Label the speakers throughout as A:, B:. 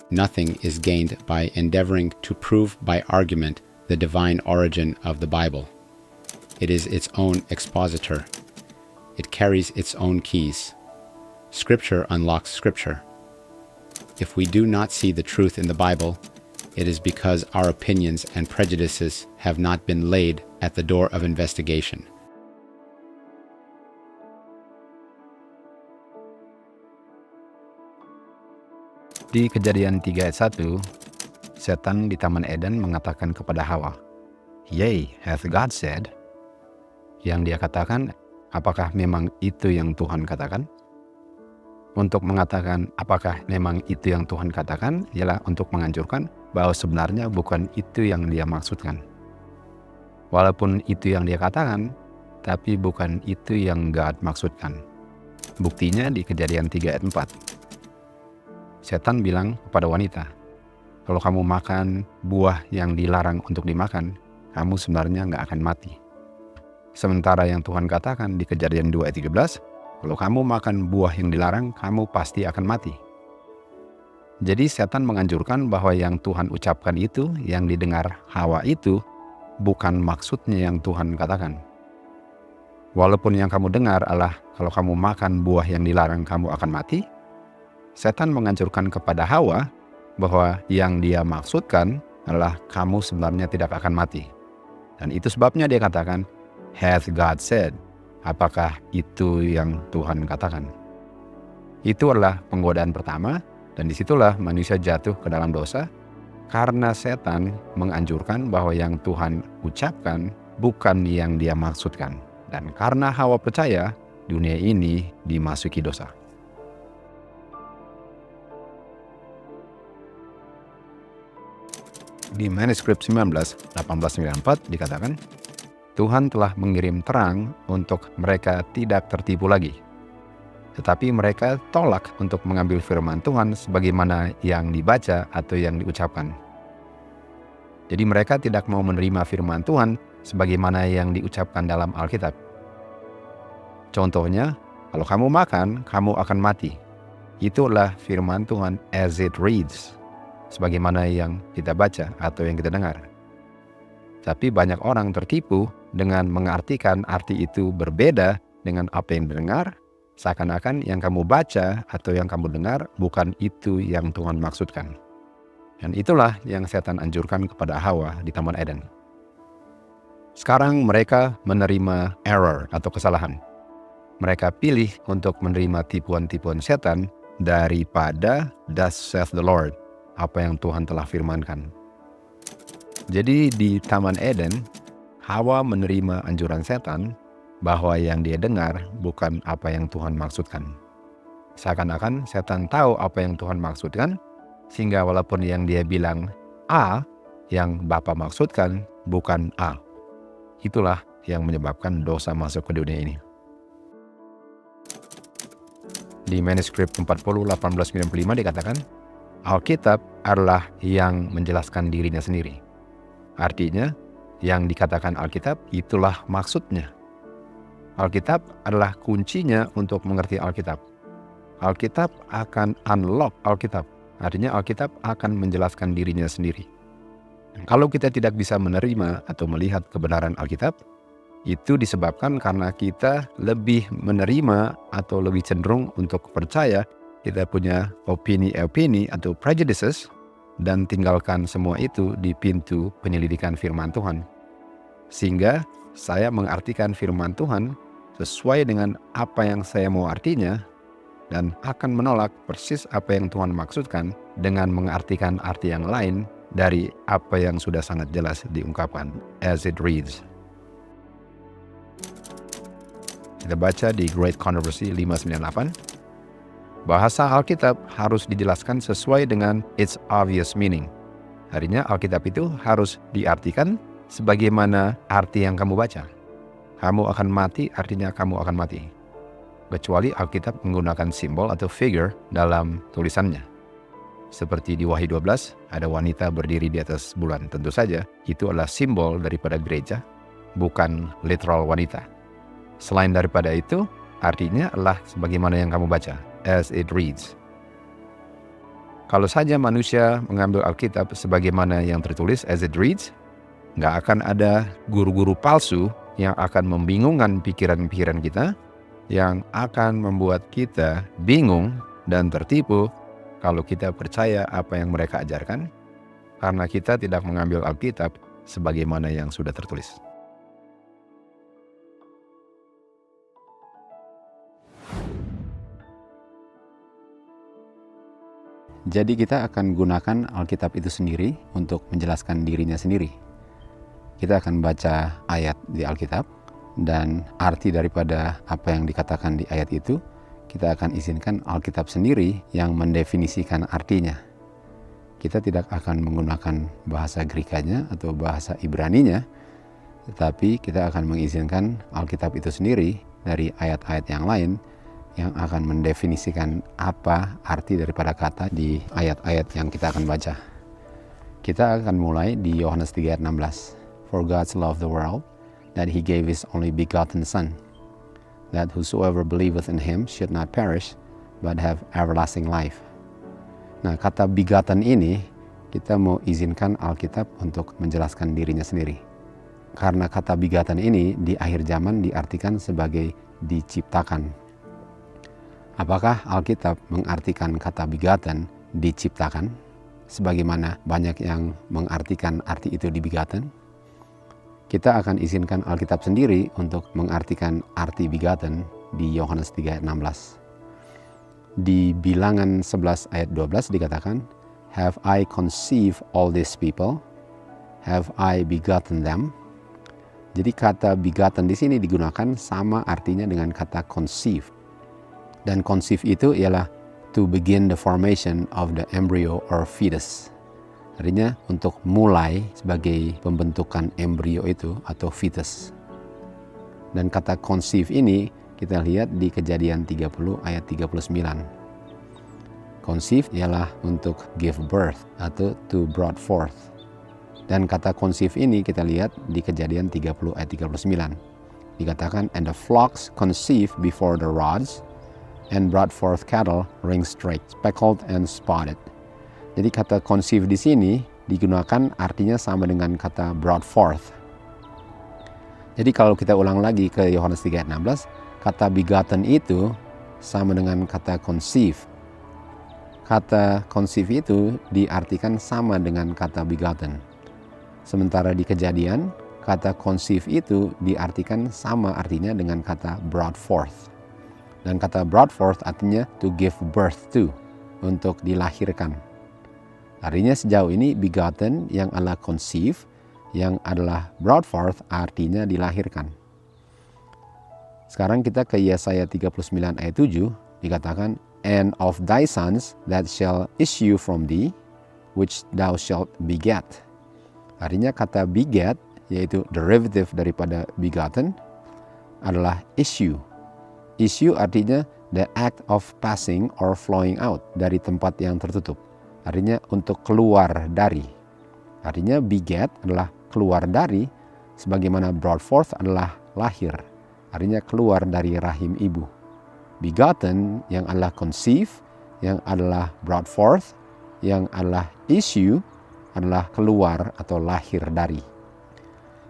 A: Nothing is gained by endeavoring to prove by argument the divine origin of the Bible. It is its own expositor. It carries its own keys. Scripture unlocks Scripture. If we do not see the truth in the Bible, it is because our opinions and prejudices have not been laid at the door of investigation.
B: Di Kejadian 3 ayat 1, setan di Taman Eden mengatakan kepada Hawa, "Yea, hath God said?" Yang dia katakan, apakah memang itu yang Tuhan katakan? Untuk mengatakan apakah memang itu yang Tuhan katakan, ialah untuk menganjurkan bahwa sebenarnya bukan itu yang dia maksudkan. Walaupun itu yang dia katakan, tapi bukan itu yang God maksudkan. Buktinya di Kejadian 3 ayat 4. Setan bilang kepada wanita, kalau kamu makan buah yang dilarang untuk dimakan, kamu sebenarnya nggak akan mati. Sementara yang Tuhan katakan di Kejadian 2 ayat 13, kalau kamu makan buah yang dilarang, kamu pasti akan mati. Jadi setan menganjurkan bahwa yang Tuhan ucapkan itu, yang didengar Hawa itu, bukan maksudnya yang Tuhan katakan. Walaupun yang kamu dengar adalah kalau kamu makan buah yang dilarang, kamu akan mati, setan menganjurkan kepada Hawa bahwa yang dia maksudkan adalah kamu sebenarnya tidak akan mati. Dan itu sebabnya dia katakan, hath God said? Apakah itu yang Tuhan katakan? Itu adalah penggodaan pertama, dan disitulah manusia jatuh ke dalam dosa, karena setan menganjurkan bahwa yang Tuhan ucapkan bukan yang dia maksudkan. Dan karena Hawa percaya, dunia ini dimasuki dosa. Di manuskrip 19:1894 dikatakan, Tuhan telah mengirim terang untuk mereka tidak tertipu lagi. Tetapi mereka tolak untuk mengambil firman Tuhan sebagaimana yang dibaca atau yang diucapkan. Jadi mereka tidak mau menerima firman Tuhan sebagaimana yang diucapkan dalam Alkitab. Contohnya, kalau kamu makan, kamu akan mati. Itulah firman Tuhan as it reads, sebagaimana yang kita baca atau yang kita dengar. Tapi banyak orang tertipu dengan mengartikan arti itu berbeda dengan apa yang didengar, seakan-akan yang kamu baca atau yang kamu dengar bukan itu yang Tuhan maksudkan. Dan itulah yang setan anjurkan kepada Hawa di Taman Eden. Sekarang mereka menerima error atau kesalahan. Mereka pilih untuk menerima tipuan-tipuan setan daripada thus saith the Lord, apa yang Tuhan telah firmankan. Jadi di Taman Eden, Hawa menerima anjuran setan bahwa yang dia dengar bukan apa yang Tuhan maksudkan. Seakan-akan setan tahu apa yang Tuhan maksudkan, sehingga walaupun yang dia bilang A, yang Bapa maksudkan bukan A. Itulah yang menyebabkan dosa masuk ke dunia ini. Di manuskrip 40:1895 dikatakan, Alkitab adalah yang menjelaskan dirinya sendiri. Artinya, yang dikatakan Alkitab itulah maksudnya. Alkitab adalah kuncinya untuk mengerti Alkitab. Alkitab akan unlock Alkitab. Artinya Alkitab akan menjelaskan dirinya sendiri. Kalau kita tidak bisa menerima atau melihat kebenaran Alkitab, itu disebabkan karena kita lebih menerima atau lebih cenderung untuk percaya kita punya opini atau prejudices dan tinggalkan semua itu di pintu penyelidikan firman Tuhan. Sehingga saya mengartikan firman Tuhan sesuai dengan apa yang saya mau artinya dan akan menolak persis apa yang Tuhan maksudkan dengan mengartikan arti yang lain dari apa yang sudah sangat jelas diungkapkan as it reads. Kita baca di Great Controversy 598. Bahasa Alkitab harus dijelaskan sesuai dengan its obvious meaning. Artinya Alkitab itu harus diartikan sebagaimana arti yang kamu baca. Kamu akan mati, artinya kamu akan mati. Kecuali Alkitab menggunakan simbol atau figure dalam tulisannya. Seperti di Wahyu 12, ada wanita berdiri di atas bulan. Tentu saja, itu adalah simbol daripada gereja, bukan literal wanita. Selain daripada itu, artinya adalah sebagaimana yang kamu baca, as it reads. Kalau saja manusia mengambil Alkitab sebagaimana yang tertulis as it reads, nggak akan ada guru-guru palsu yang akan membingungkan pikiran-pikiran kita, yang akan membuat kita bingung dan tertipu kalau kita percaya apa yang mereka ajarkan, karena kita tidak mengambil Alkitab sebagaimana yang sudah tertulis.
A: Jadi kita akan gunakan Alkitab itu sendiri untuk menjelaskan dirinya sendiri. Kita akan baca ayat di Alkitab, dan arti daripada apa yang dikatakan di ayat itu, kita akan izinkan Alkitab sendiri yang mendefinisikan artinya. Kita tidak akan menggunakan bahasa Grikanya atau bahasa Ibraninya, tetapi kita akan mengizinkan Alkitab itu sendiri dari ayat-ayat yang lain yang akan mendefinisikan apa arti daripada kata di ayat-ayat yang kita akan baca. Kita akan mulai di Yohanes 3 ayat 16. For God so loved the world, that he gave his only begotten Son, that whosoever believeth in him should not perish, but have everlasting life. Nah, kata begotten ini, kita mau izinkan Alkitab untuk menjelaskan dirinya sendiri. Karena kata begotten ini di akhir zaman diartikan sebagai diciptakan. Apakah Alkitab mengartikan kata begotten diciptakan, sebagaimana banyak yang mengartikan arti itu di begotten? Kita akan izinkan Alkitab sendiri untuk mengartikan arti begotten di Yohanes 3 ayat 16. Di Bilangan 11 ayat 12 dikatakan, Have I conceived all these people? Have I begotten them? Jadi kata begotten di sini digunakan sama artinya dengan kata conceive. Dan conceive itu ialah to begin the formation of the embryo or fetus. Artinya untuk mulai sebagai pembentukan embrio itu atau fetus. Dan kata conceive ini kita lihat di Kejadian 30 ayat 39. Conceive ialah untuk give birth atau to brought forth. Dan kata conceive ini kita lihat di Kejadian 30 ayat 39. Dikatakan, and the flocks conceived before the rods, and brought forth cattle ring straight, speckled and spotted. Jadi kata conceive di sini digunakan artinya sama dengan kata brought forth. Jadi kalau kita ulang lagi ke Yohanes 3 ayat 16, kata begotten itu sama dengan kata conceive. Kata conceive itu diartikan sama dengan kata begotten. Sementara di Kejadian, kata conceive itu diartikan sama artinya dengan kata brought forth. Dan kata brought forth artinya to give birth to, untuk dilahirkan. Artinya sejauh ini begotten yang adalah conceive, yang adalah brought forth artinya dilahirkan. Sekarang kita ke Yesaya 39 ayat 7 dikatakan, and of thy sons that shall issue from thee, which thou shalt beget. Artinya kata beget, yaitu derivative daripada begotten, adalah issue. Issue artinya the act of passing or flowing out dari tempat yang tertutup. Artinya untuk keluar dari. Artinya beget adalah keluar dari, sebagaimana brought forth adalah lahir. Artinya keluar dari rahim ibu. Begotten yang adalah conceive, yang adalah brought forth, yang adalah issue, adalah keluar atau lahir dari.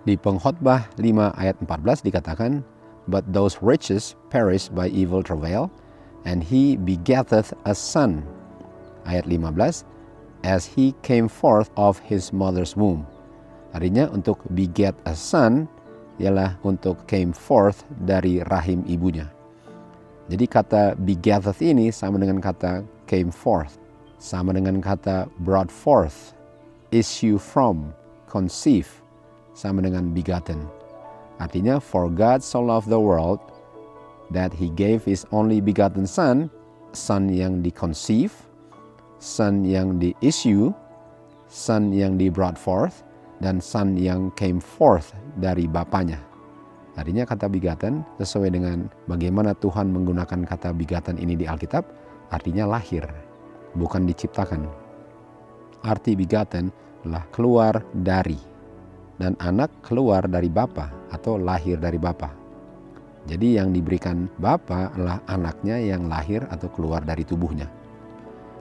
A: Di Pengkhotbah 5 ayat 14 dikatakan, but those riches perish by evil travail, and he begetteth a son. Ayat 15, as he came forth of his mother's womb. Artinya untuk beget a son ialah untuk came forth dari rahim ibunya. Jadi kata begetteth ini sama dengan kata came forth, sama dengan kata brought forth, issue from, conceive, sama dengan begotten. Artinya, for God so loved the world that he gave his only begotten son, son yang di-conceive, son yang di-issue, son yang di-brought forth, dan son yang came forth dari bapanya. Artinya kata begotten sesuai dengan bagaimana Tuhan menggunakan kata begotten ini di Alkitab, artinya lahir, bukan diciptakan. Arti begotten adalah keluar dari, dan anak keluar dari bapa atau lahir dari bapa. Jadi yang diberikan bapa adalah anaknya yang lahir atau keluar dari tubuhnya.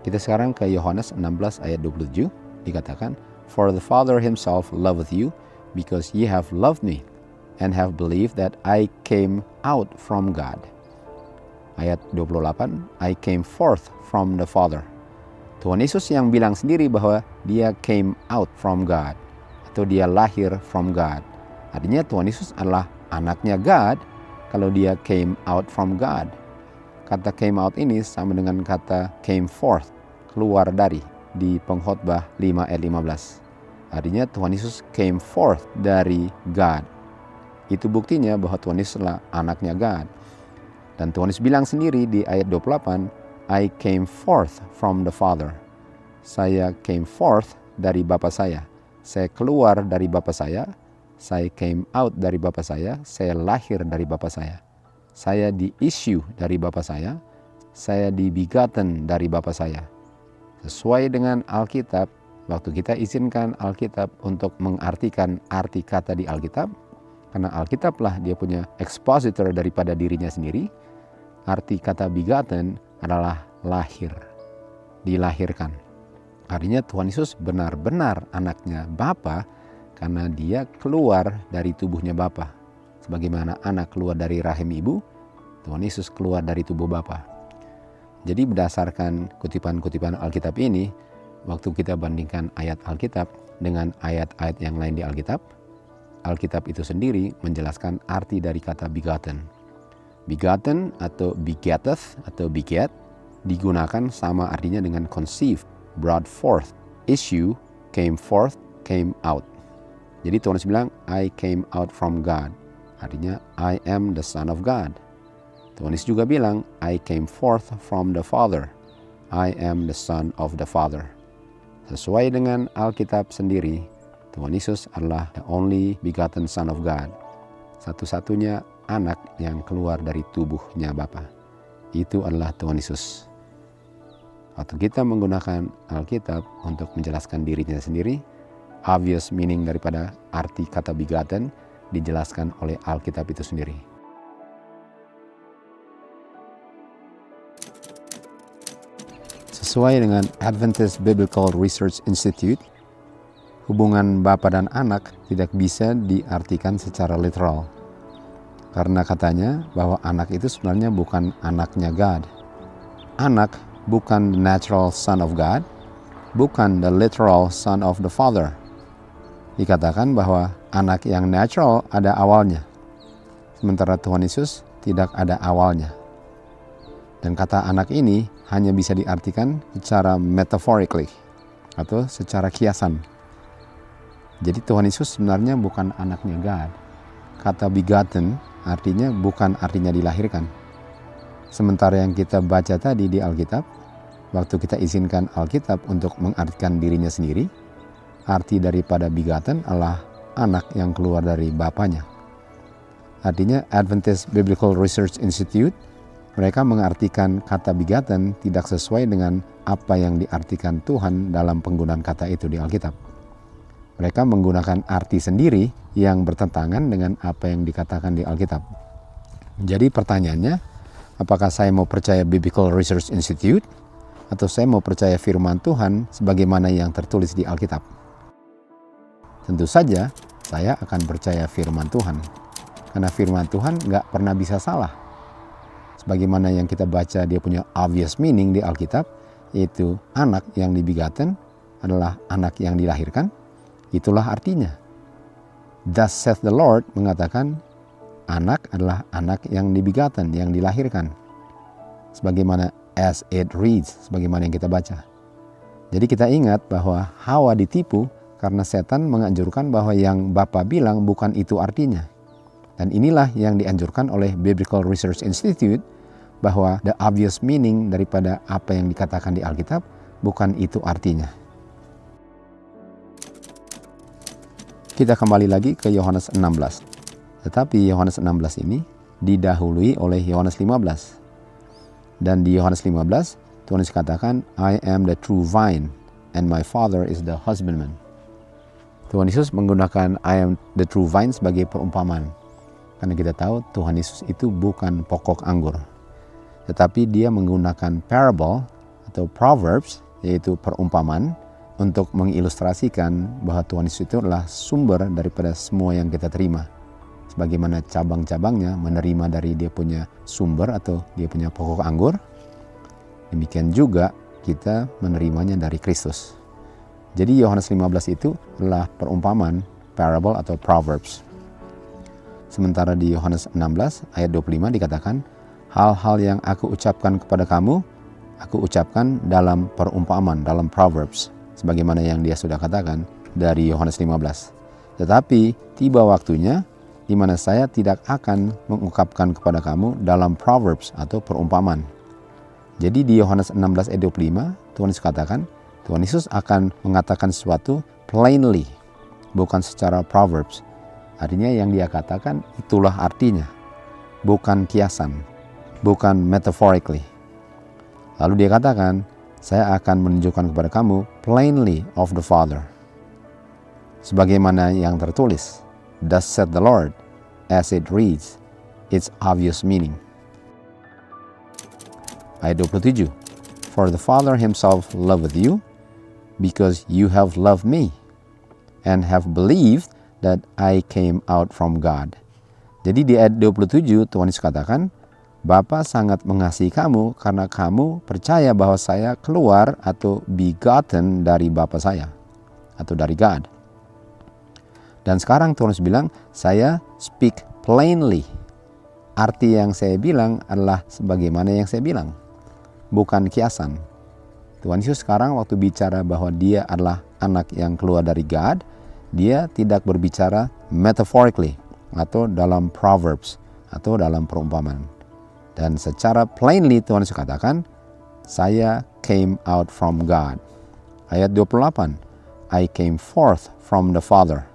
B: Kita sekarang ke Yohanes 16 ayat 27, dikatakan, For the Father himself loveth you, because ye have loved me, and have believed that I came out from God. Ayat 28, I came forth from the Father. Tuhan Yesus yang bilang sendiri bahwa dia came out from God, atau dia lahir from God. Artinya Tuhan Yesus adalah anaknya God kalau dia came out from God. Kata came out ini sama dengan kata came forth, keluar dari, di Pengkhotbah 5 ayat 15. Artinya Tuhan Yesus came forth dari God. Itu buktinya bahwa Tuhan Yesus adalah anaknya God. Dan Tuhan Yesus bilang sendiri di ayat 28, I came forth from the Father. Saya came forth dari Bapa saya. Saya keluar dari Bapa saya came out dari Bapa saya lahir dari Bapa saya di-issue dari Bapa saya di-begotten dari Bapa saya. Sesuai dengan Alkitab, waktu kita izinkan Alkitab untuk mengartikan arti kata di Alkitab, karena Alkitablah dia punya expositor daripada dirinya sendiri, arti kata begotten adalah lahir, dilahirkan. Artinya Tuhan Yesus benar-benar anaknya Bapa karena dia keluar dari tubuhnya Bapa. Sebagaimana anak keluar dari rahim ibu, Tuhan Yesus keluar dari tubuh Bapa. Jadi berdasarkan kutipan-kutipan Alkitab ini, waktu kita bandingkan ayat Alkitab dengan ayat-ayat yang lain di Alkitab, Alkitab itu sendiri menjelaskan arti dari kata begotten. Begotten atau begetteth atau beget digunakan sama artinya dengan conceive, brought forth, issue, came forth, came out. Jadi Tuhan Yesus bilang, I came out from God. Artinya, I am the Son of God. Tuhan Yesus juga bilang, I came forth from the Father. I am the Son of the Father. Sesuai dengan Alkitab sendiri, Tuhan Yesus adalah the only begotten Son of God. Satu-satunya anak yang keluar dari tubuhnya Bapa. Itu adalah Tuhan Yesus. Waktu kita menggunakan Alkitab untuk menjelaskan dirinya sendiri, obvious meaning daripada arti kata begotten dijelaskan oleh Alkitab itu sendiri. Sesuai dengan Adventist Biblical Research Institute, hubungan bapa dan anak tidak bisa diartikan secara literal. Karena katanya bahwa anak itu sebenarnya bukan anaknya God. Anak bukan the natural son of God, bukan the literal son of the Father. Dikatakan bahwa anak yang natural ada awalnya, sementara Tuhan Yesus tidak ada awalnya. Dan kata anak ini hanya bisa diartikan secara metaphorically atau secara kiasan. Jadi Tuhan Yesus sebenarnya bukan anaknya God. Kata begotten artinya bukan artinya dilahirkan. Sementara yang kita baca tadi di Alkitab, waktu kita izinkan Alkitab untuk mengartikan dirinya sendiri, arti daripada begotten adalah anak yang keluar dari bapanya. Artinya Adventist Biblical Research Institute, mereka mengartikan kata begotten tidak sesuai dengan apa yang diartikan Tuhan dalam penggunaan kata itu di Alkitab. Mereka menggunakan arti sendiri yang bertentangan dengan apa yang dikatakan di Alkitab. Jadi pertanyaannya, apakah saya mau percaya Biblical Research Institute atau saya mau percaya firman Tuhan sebagaimana yang tertulis di Alkitab? Tentu saja saya akan percaya firman Tuhan. Karena firman Tuhan nggak pernah bisa salah. Sebagaimana yang kita baca dia punya obvious meaning di Alkitab, yaitu anak yang dibegotten adalah anak yang dilahirkan. Itulah artinya. Thus saith the Lord mengatakan anak adalah anak yang dibegotten, yang dilahirkan. Sebagaimana as it reads, sebagaimana yang kita baca. Jadi kita ingat bahwa Hawa ditipu karena setan menganjurkan bahwa yang Bapa bilang bukan itu artinya. Dan inilah yang dianjurkan oleh Biblical Research Institute, bahwa the obvious meaning daripada apa yang dikatakan di Alkitab bukan itu artinya. Kita kembali lagi ke Yohanes 16. Tetapi Yohanes 16 ini didahului oleh Yohanes 15. Dan di Yohanes 15, Tuhan Yesus katakan, I am the true vine and my Father is the husbandman. Tuhan Yesus menggunakan I am the true vine sebagai perumpamaan. Karena kita tahu Tuhan Yesus itu bukan pokok anggur. Tetapi dia menggunakan parable
A: atau Proverbs, yaitu perumpamaan, untuk mengilustrasikan bahwa Tuhan Yesus itu adalah sumber daripada semua yang kita terima. Sebagaimana cabang-cabangnya menerima dari dia punya sumber atau dia punya pokok anggur, demikian juga kita menerimanya dari Kristus. Jadi Yohanes 15 itu adalah perumpamaan, parable atau Proverbs. Sementara di Yohanes 16 ayat 25 dikatakan, hal-hal yang aku ucapkan kepada kamu, aku ucapkan dalam perumpamaan, dalam Proverbs. Sebagaimana yang dia sudah katakan dari Yohanes 15. Tetapi tiba waktunya di mana saya tidak akan mengungkapkan kepada kamu dalam Proverbs atau perumpamaan. Jadi di Yohanes 16 ayat 25, Tuhan Yesus katakan, Tuhan Yesus akan mengatakan sesuatu plainly, bukan secara Proverbs. Artinya yang dia katakan itulah artinya, bukan kiasan, bukan metaphorically. Lalu dia katakan, saya akan menunjukkan kepada kamu plainly of the Father. Sebagaimana yang tertulis, thus said the Lord, as it reads, its obvious meaning. Ayat 27, for the Father himself loveth you, because you have loved me, and have believed that I came out from God. Jadi di ayat 27 Tuhan Yesus katakan, Bapa sangat mengasihi kamu karena kamu percaya bahwa saya keluar atau begotten dari Bapa saya atau dari God. Dan sekarang Tuhan Yesus bilang, saya speak plainly. Arti yang saya bilang adalah sebagaimana yang saya bilang, bukan kiasan. Tuhan Yesus sekarang waktu bicara bahwa dia adalah anak yang keluar dari God, dia tidak berbicara metaphorically atau dalam Proverbs atau dalam perumpamaan. Dan secara plainly Tuhan Yesus katakan, saya came out from God. Ayat 28, I came forth from the Father.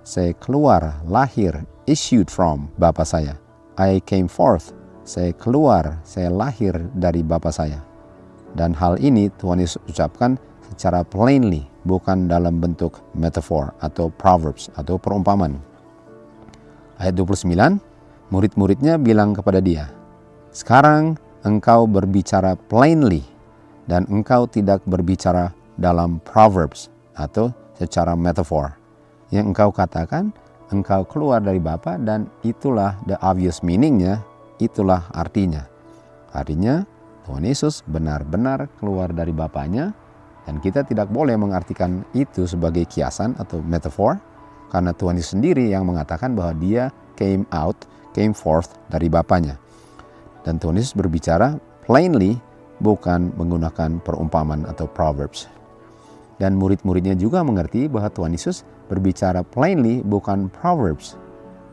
A: Saya keluar, lahir, issued from Bapa saya. I came forth, saya keluar, saya lahir dari Bapa saya. Dan hal ini Tuhan Yesus ucapkan secara plainly, bukan dalam bentuk metaphor atau Proverbs atau perumpamaan. Ayat 29, murid-muridnya bilang kepada dia, sekarang engkau berbicara plainly dan engkau tidak berbicara dalam Proverbs atau secara metaphor. Yang engkau katakan, engkau keluar dari Bapa dan itulah the obvious meaningnya, itulah artinya. Artinya Tuhan Yesus benar-benar keluar dari Bapanya dan kita tidak boleh mengartikan itu sebagai kiasan atau metaphor karena Tuhan Yesus sendiri yang mengatakan bahwa dia came forth dari Bapanya. Dan Tuhan Yesus berbicara plainly, bukan menggunakan perumpamaan atau Proverbs. Dan murid-muridnya juga mengerti bahwa Tuhan Yesus berbicara plainly, bukan Proverbs.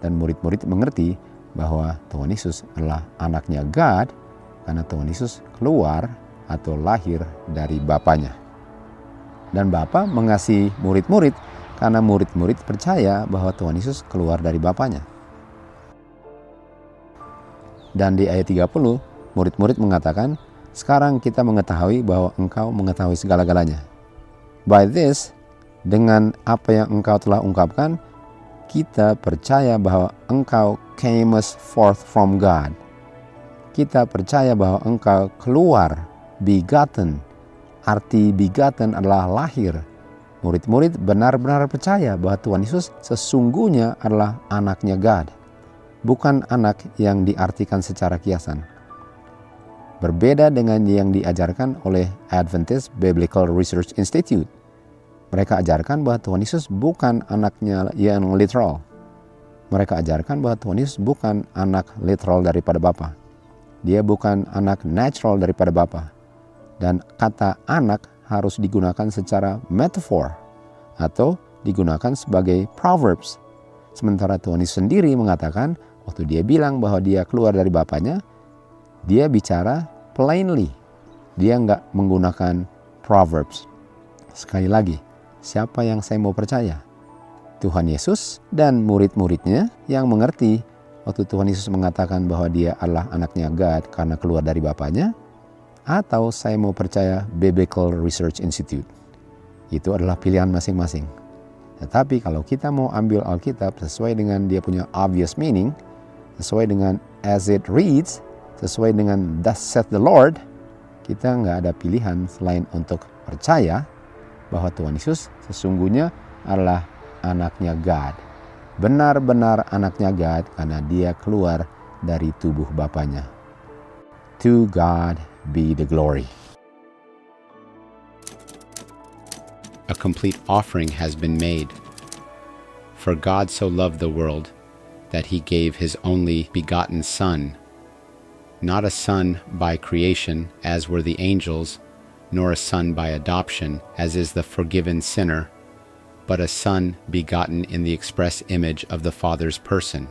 A: Dan murid-murid mengerti bahwa Tuhan Yesus adalah anaknya God, karena Tuhan Yesus keluar atau lahir dari Bapanya. Dan Bapa mengasihi murid-murid karena murid-murid percaya bahwa Tuhan Yesus keluar dari Bapanya. Dan di ayat 30, murid-murid mengatakan, sekarang kita mengetahui bahwa engkau mengetahui segala-galanya. By this, dengan apa yang engkau telah ungkapkan, kita percaya bahwa engkau camest forth from God. Kita percaya bahwa engkau keluar, begotten. Arti begotten adalah lahir. Murid-murid benar-benar percaya bahwa Tuhan Yesus sesungguhnya adalah anaknya God. Bukan anak yang diartikan secara kiasan. Berbeda dengan yang diajarkan oleh Adventist Biblical Research Institute. Mereka ajarkan bahwa Tuhan Yesus bukan anaknya yang literal. Mereka ajarkan bahwa Tuhan Yesus bukan anak literal daripada Bapa. Dia bukan anak natural daripada Bapa. Dan kata anak harus digunakan secara metaphor atau digunakan sebagai Proverbs. Sementara Tuhan Yesus sendiri mengatakan waktu dia bilang bahwa dia keluar dari Bapanya, dia bicara plainly. Dia nggak menggunakan Proverbs. Sekali lagi, siapa yang saya mau percaya? Tuhan Yesus dan murid-muridnya yang mengerti waktu Tuhan Yesus mengatakan bahwa dia adalah anaknya God karena keluar dari Bapanya, atau saya mau percaya Biblical Research Institute. Itu adalah pilihan masing-masing. Tetapi kalau kita mau ambil Alkitab sesuai dengan dia punya obvious meaning, sesuai dengan as it reads, sesuai dengan thus saith the Lord,
C: kita nggak ada pilihan selain untuk percaya bahwa Tuhan Yesus sesungguhnya adalah anaknya God. Benar-benar anaknya God karena dia keluar dari tubuh Bapanya. To God be the glory.
A: A complete offering has been made. For God so loved the world that he gave his only begotten Son, not a son by creation, as were the angels, nor a son by adoption, as is the forgiven sinner, but a son begotten in the express image of the Father's person.